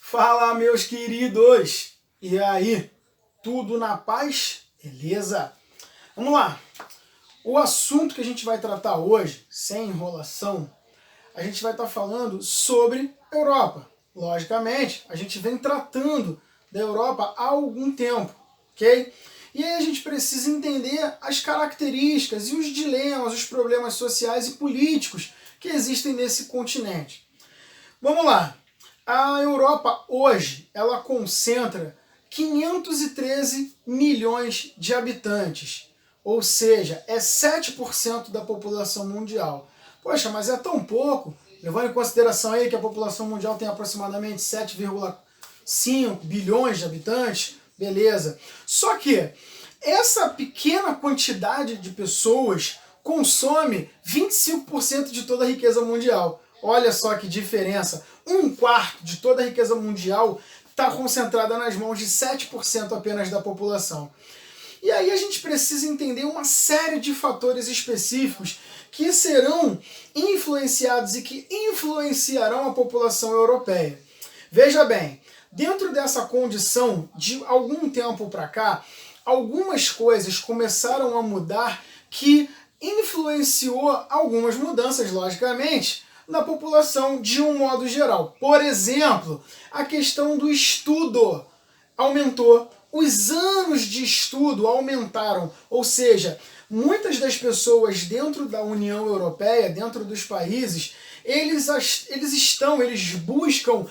Fala, meus queridos! E aí, tudo na paz? Beleza? Vamos lá! O assunto que a gente vai tratar hoje, sem enrolação, a gente vai estar falando sobre Europa. Logicamente, a gente vem tratando da Europa há algum tempo, ok? E aí a gente precisa entender as características e os dilemas, os problemas sociais e políticos que existem nesse continente. Vamos lá! A Europa hoje, ela concentra 513 milhões de habitantes, ou seja, é 7% da população mundial. Poxa, mas é tão pouco, levando em consideração aí que a população mundial tem aproximadamente 7,5 bilhões de habitantes, beleza. Só que essa pequena quantidade de pessoas consome 25% de toda a riqueza mundial. Olha só que diferença. 1/4 de toda a riqueza mundial está concentrada nas mãos de 7% apenas da população. E aí a gente precisa entender uma série de fatores específicos que serão influenciados e que influenciarão a população europeia. Veja bem, dentro dessa condição, de algum tempo para cá, algumas coisas começaram a mudar que influenciou algumas mudanças, logicamente, na população de um modo geral. Por exemplo, a questão do estudo aumentou, os anos de estudo aumentaram, ou seja, muitas das pessoas dentro da União Europeia, dentro dos países, eles buscam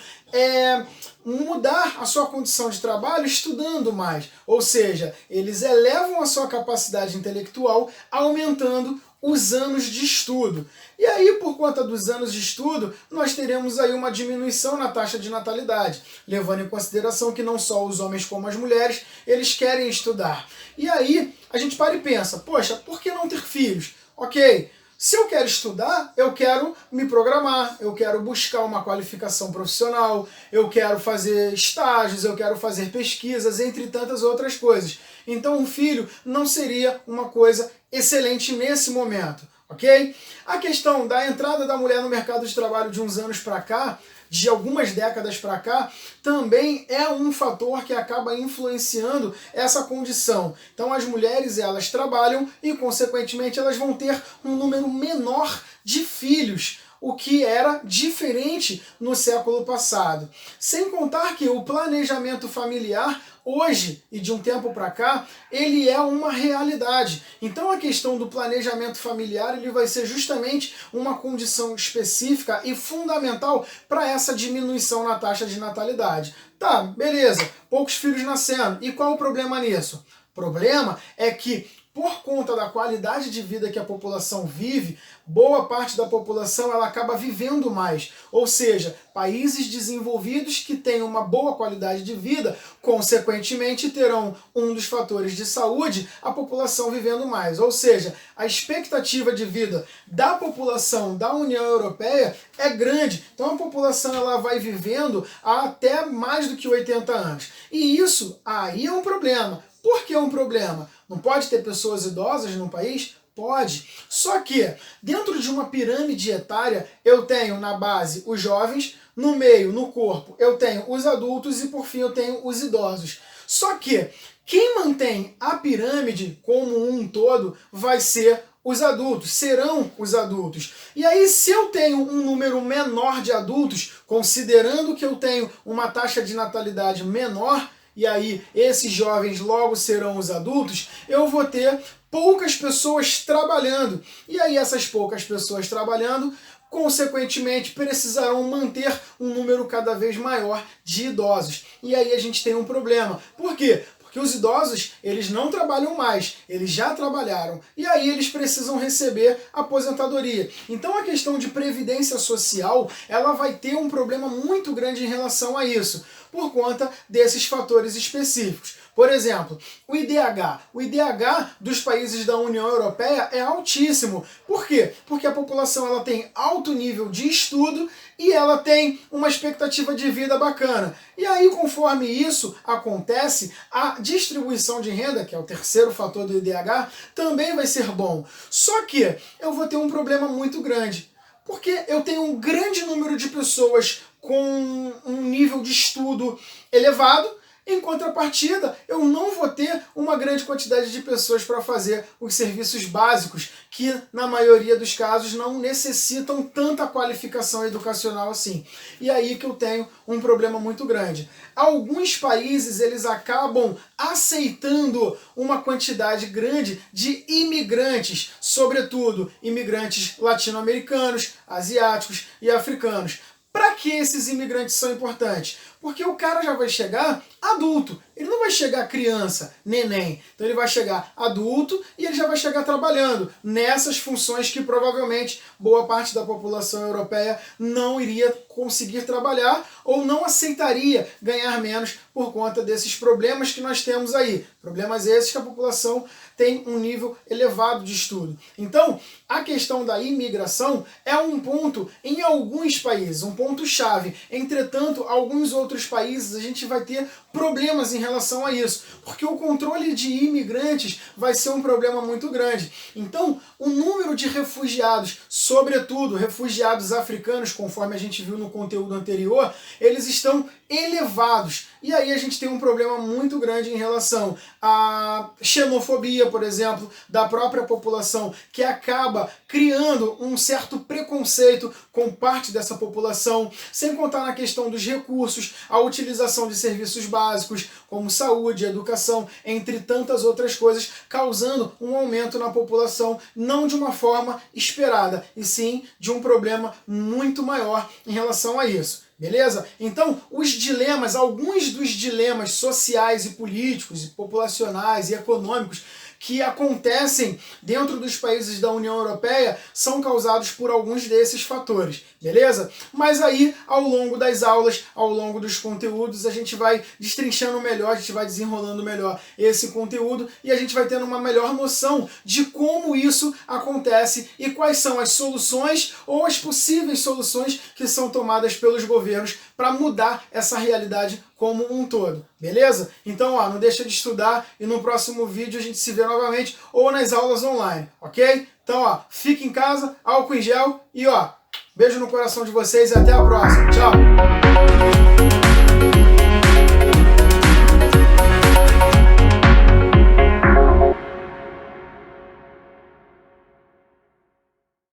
mudar a sua condição de trabalho estudando mais, ou seja, eles elevam a sua capacidade intelectual aumentando os anos de estudo. E aí, por conta dos anos de estudo, nós teremos aí uma diminuição na taxa de natalidade, levando em consideração que não só os homens como as mulheres, eles querem estudar. E aí, a gente para e pensa, poxa, por que não ter filhos? Ok, se eu quero estudar, eu quero me programar, eu quero buscar uma qualificação profissional, eu quero fazer estágios, eu quero fazer pesquisas, entre tantas outras coisas. Então um filho não seria uma coisa excelente nesse momento, ok? A questão da entrada da mulher no mercado de trabalho de uns anos para cá, de algumas décadas para cá, também é um fator que acaba influenciando essa condição. Então as mulheres, elas trabalham e, consequentemente, elas vão ter um número menor de filhos, o que era diferente no século passado. Sem contar que o planejamento familiar, hoje e de um tempo para cá, ele é uma realidade. Então a questão do planejamento familiar, ele vai ser justamente uma condição específica e fundamental para essa diminuição na taxa de natalidade. Tá, beleza, poucos filhos nascendo. E qual o problema nisso? O problema é que, por conta da qualidade de vida que a população vive, boa parte da população ela acaba vivendo mais. Ou seja, países desenvolvidos que têm uma boa qualidade de vida, consequentemente terão um dos fatores de saúde, a população vivendo mais. Ou seja, a expectativa de vida da população da União Europeia é grande. Então a população ela vai vivendo até mais do que 80 anos. E isso aí é um problema. Por que é um problema? Não pode ter pessoas idosas no país? Pode. Só que, dentro de uma pirâmide etária, eu tenho na base os jovens, no meio, no corpo, eu tenho os adultos e, por fim, eu tenho os idosos. Só que, quem mantém a pirâmide como um todo vai ser os adultos, serão os adultos. E aí, se eu tenho um número menor de adultos, considerando que eu tenho uma taxa de natalidade menor, e aí esses jovens logo serão os adultos, eu vou ter poucas pessoas trabalhando. E aí essas poucas pessoas trabalhando, consequentemente, precisarão manter um número cada vez maior de idosos. E aí a gente tem um problema. Por quê? Porque os idosos, eles não trabalham mais, eles já trabalharam, e aí eles precisam receber aposentadoria. Então a questão de previdência social, ela vai ter um problema muito grande em relação a isso, por conta desses fatores específicos. Por exemplo, o IDH. O IDH dos países da União Europeia é altíssimo. Por quê? Porque a população ela tem alto nível de estudo e ela tem uma expectativa de vida bacana. E aí, conforme isso acontece, a distribuição de renda, que é o terceiro fator do IDH, também vai ser bom. Só que eu vou ter um problema muito grande. Porque eu tenho um grande número de pessoas com um nível de estudo elevado. Em contrapartida, eu não vou ter uma grande quantidade de pessoas para fazer os serviços básicos, que na maioria dos casos não necessitam tanta qualificação educacional assim. E aí que eu tenho um problema muito grande. Alguns países, eles acabam aceitando uma quantidade grande de imigrantes, sobretudo imigrantes latino-americanos, asiáticos e africanos. Para que esses imigrantes são importantes? Porque o cara já vai chegar adulto, ele não vai chegar criança, neném. Então ele vai chegar adulto e ele já vai chegar trabalhando nessas funções que provavelmente boa parte da população europeia não iria conseguir trabalhar ou não aceitaria ganhar menos por conta desses problemas que nós temos aí. Problemas esses que a população tem um nível elevado de estudo. Então, a questão da imigração é um ponto em alguns países, um ponto-chave. Entretanto, alguns outros países a gente vai ter problemas em relação a isso, porque o controle de imigrantes vai ser um problema muito grande. Então, o número de refugiados, sobretudo refugiados africanos, conforme a gente viu no conteúdo anterior, eles estão elevados. E aí a gente tem um problema muito grande em relação à xenofobia, por exemplo, da própria população, que acaba criando um certo preconceito com parte dessa população, sem contar na questão dos recursos, a utilização de serviços básicos, como saúde, educação, entre tantas outras coisas, causando um aumento na população, não de uma forma esperada, e sim de um problema muito maior em relação a isso. Beleza? Então, os dilemas, alguns dos dilemas sociais e políticos, e populacionais e econômicos que acontecem dentro dos países da União Europeia são causados por alguns desses fatores, beleza? Mas aí, ao longo das aulas, ao longo dos conteúdos, a gente vai destrinchando melhor, a gente vai desenrolando melhor esse conteúdo e a gente vai tendo uma melhor noção de como isso acontece e quais são as soluções ou as possíveis soluções que são tomadas pelos governos para mudar essa realidade como um todo, beleza? Então, ó, não deixa de estudar e no próximo vídeo a gente se vê novamente ou nas aulas online, ok? Então, ó, fique em casa, álcool em gel e, ó, beijo no coração de vocês e até a próxima. Tchau!